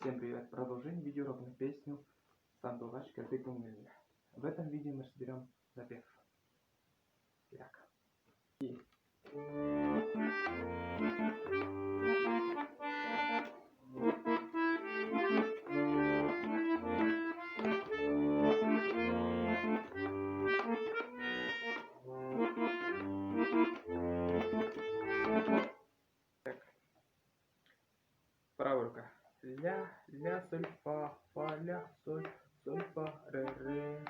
Всем привет! Продолжение видеоурока на песню «Сандугач Кирпиком Мильня». В этом видео мы разберем запев. Так. И. Так. Правая рука. Ля, ля, соль, фа, ля, соль, фа, ре,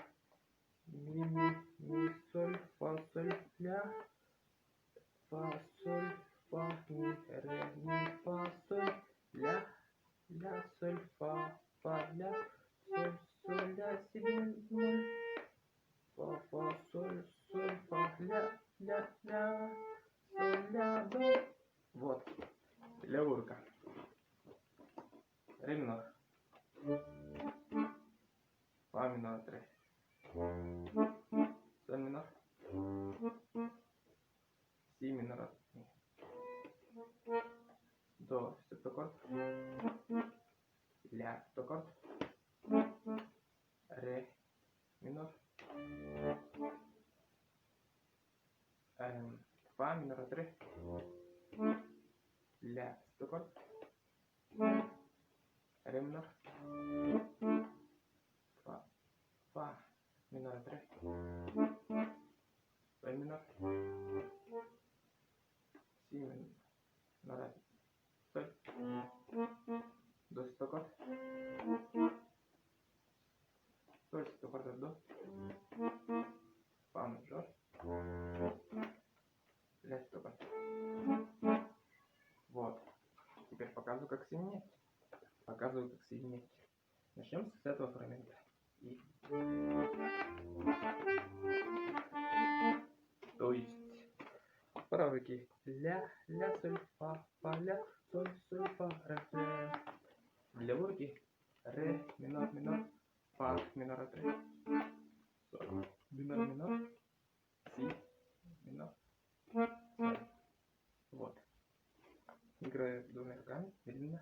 ми, соль, фа, ля, фа, соль, фа, ми, фа, соль, ля, соль, фа, ля, соль, ля, си, бемоль, фа, соль, фа, ля, соль, ля, до. Вот. Левая рука. Ре минор. Фа минор 3. Соль минор. Си минор. До септаккорд. Ля септаккорд. Ре минор. Фа минор 3. Ля септаккорд. Ре минор. Фа минор 3. Соль минор. Си минор. Соль. До септаккорд. Соль септаккорд до. Фа мажор. Ля септаккорд. Вот. Теперь показываю, как соединять. Начнем с этого фрагмента. И. То есть правой руки ля, соль, фа, ля, соль, фа, ре. В левой руке ре, минор, фа, минор 3, соль, минор, си, минор, соль. Вот. Играю двумя руками, медленно.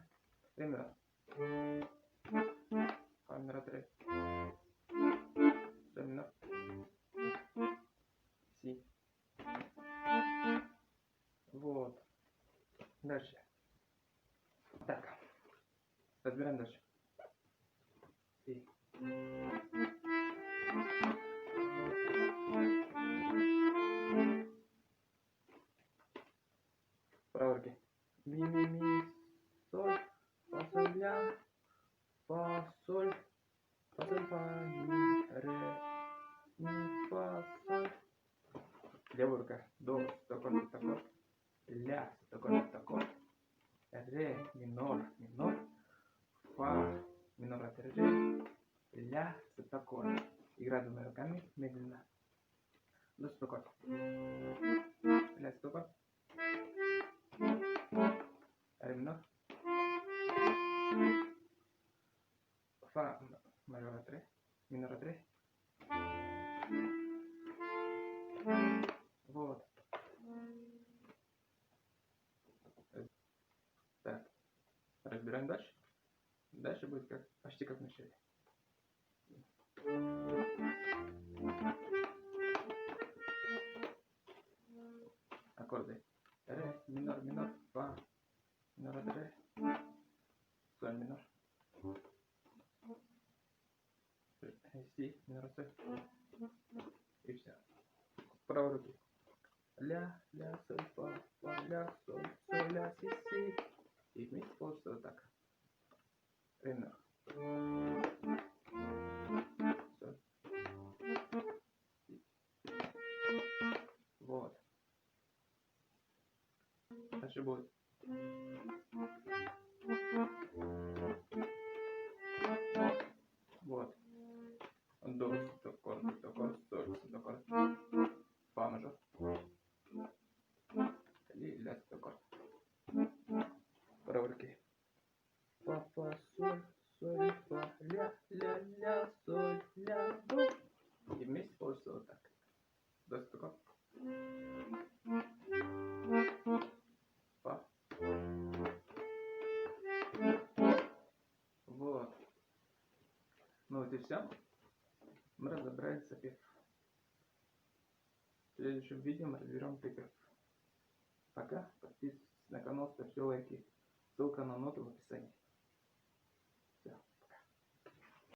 Ре минор. Фа минор 3. Соль минор. Си. Вот. Дальше. Так. Разбираем дальше. И. Правой руки. Ми, соль, фа, соль, ля, фа, соль, фа, ми, ре, ми, фа, соль. Левая рука. До, септаккорд, ля, септаккорд, ре, минор, фа, минор 3, ля, септаккорд. Играю двумя руками, медленно. До септаккорд. Ля, септаккорд. Ре минор. Фа мажор 3, минор 3. Вот. Так. Разбираем дальше. Дальше будет почти как в начале. Аккорды. Ре, минор, фа, минор 3, соль минор, си, минор соль. И все. Правой руки. Ля, соль, фа, ля, соль, ля, си. И вместе получится вот так. Ре минор. Соль. Си. Вот. Дальше будет. Вот. До, септаккорд, соль, септаккорд, фа мажор. И ля септаккорд. Правой руки. Фа, соль, фа, ля, соль, ля, до. И вместе получится вот так. До септаккорд. Фа. Ну вот и все. Мы разобрали запев. В следующем видео мы разберем припев. Пока. Подписывайтесь на канал, ставьте лайки. Ссылка на ноты в описании.